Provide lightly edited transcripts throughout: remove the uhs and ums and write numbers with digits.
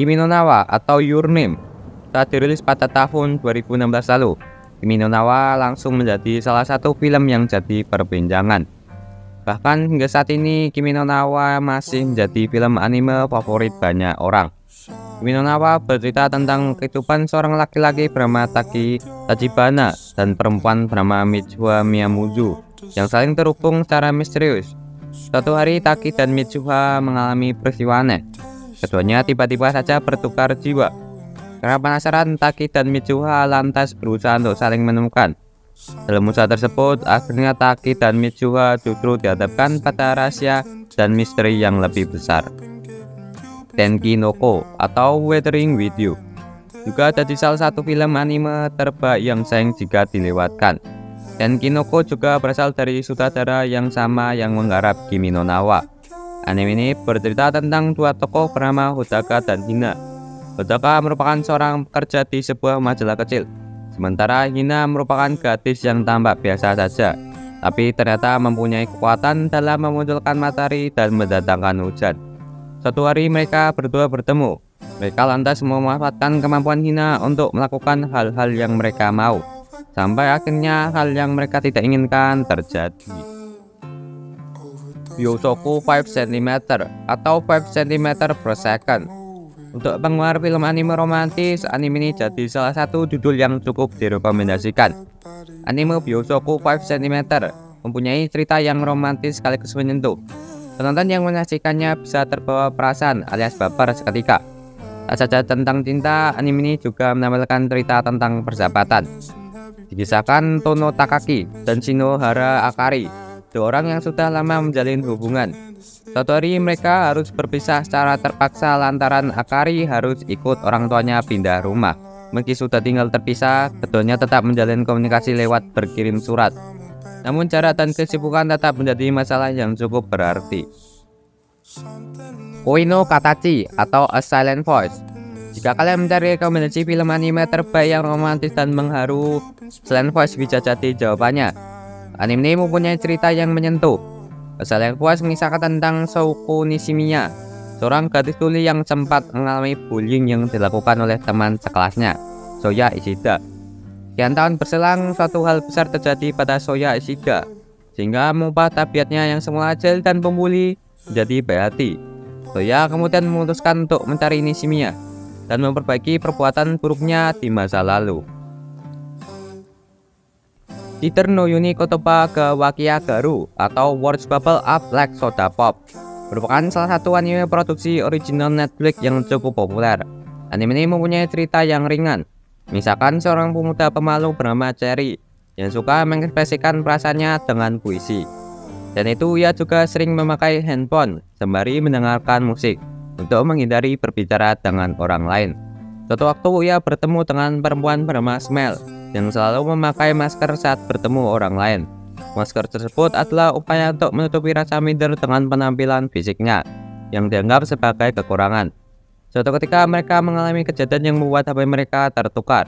Kimi no Na wa atau Your Name saat dirilis pada tahun 2016 lalu. Kimi no Na wa langsung menjadi salah satu film yang jadi perbincangan. Bahkan hingga saat ini Kimi no Na wa masih menjadi film anime favorit banyak orang. Kimi no Na wa bercerita tentang kehidupan seorang laki-laki bernama Tachibana dan perempuan bernama Mitsuha Miyamoto yang saling terhubung secara misterius. Suatu hari Taki dan Mitsuha mengalami peristiwa aneh. Keduanya tiba-tiba saja bertukar jiwa. Karena penasaran, Taki dan Mitsuha lantas berusaha untuk saling menemukan. Dalam usaha tersebut, akhirnya Taki dan Mitsuha justru dihadapkan pada rahasia dan misteri yang lebih besar. Tenki no Ko atau Weathering with You juga jadi salah satu film anime terbaik yang sayang jika dilewatkan. Tenki no Ko juga berasal dari sutradara yang sama yang menggarap Kimi no Na wa. Anime ini bercerita tentang dua tokoh bernama Hodaka dan Hina. Hodaka merupakan seorang pekerja di sebuah majalah kecil, sementara Hina merupakan gadis yang tampak biasa saja, tapi ternyata mempunyai kekuatan dalam memunculkan matahari dan mendatangkan hujan. Suatu hari mereka berdua bertemu. Mereka lantas memanfaatkan kemampuan Hina untuk melakukan hal-hal yang mereka mau, sampai akhirnya hal yang mereka tidak inginkan terjadi. Byosoku 5 cm atau 5 cm per second. Untuk penggemar film anime romantis, anime ini jadi salah satu judul yang cukup direkomendasikan. Anime Byosoku 5 cm mempunyai cerita yang romantis sekaligus menyentuh. Penonton yang menyaksikannya bisa terbawa perasaan alias baper seketika. Tak saja tentang cinta, anime ini juga menampilkan cerita tentang persahabatan. Dikisahkan Tono Takaki dan Shinohara Akari, dua orang yang sudah lama menjalin hubungan. Suatu hari mereka harus berpisah secara terpaksa lantaran Akari harus ikut orang tuanya pindah rumah. Meski sudah tinggal terpisah, keduanya tetap menjalin komunikasi lewat berkirim surat. Namun jarak dan kesibukan tetap menjadi masalah yang cukup berarti. Koi no Katachi atau A Silent Voice. Jika kalian mencari rekomendasi film anime terbaik yang romantis dan mengharu, Silent Voice bisa jadi jawabannya. Anime ini mempunyai cerita yang menyentuh. A Silent Voice mengisahkan tentang Shouko Nishimiya, seorang gadis tuli yang sempat mengalami bullying yang dilakukan oleh teman sekelasnya, Soya Ishida. Sekian tahun berselang, suatu hal besar terjadi pada Soya Ishida, sehingga mengubah tabiatnya yang semula jahil dan pembuli menjadi baik hati. Soya kemudian memutuskan untuk mencari Nishimiya dan memperbaiki perbuatan buruknya di masa lalu. Teacher no Yuni Kotoba ga Wakia Garu atau Words Bubble Up Like Soda Pop merupakan salah satu anime produksi original Netflix yang cukup populer. Anime ini mempunyai cerita yang ringan. Misalkan seorang pemuda pemalu bernama Cherry yang suka mengekspresikan perasaannya dengan puisi. Dan itu ia juga sering memakai handphone sembari mendengarkan musik untuk menghindari berbicara dengan orang lain. Suatu waktu ia bertemu dengan perempuan bernama Smell yang selalu memakai masker saat bertemu orang lain. Masker tersebut adalah upaya untuk menutupi rasa minder dengan penampilan fisiknya yang dianggap sebagai kekurangan. Suatu ketika mereka mengalami kejadian yang membuat HP mereka tertukar.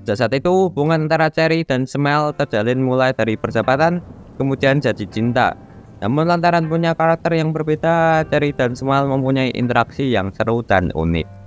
Sejak saat itu hubungan antara Cherry dan Smell terjalin mulai dari persahabatan kemudian jadi cinta. Namun lantaran punya karakter yang berbeda, Cherry dan Smell mempunyai interaksi yang seru dan unik.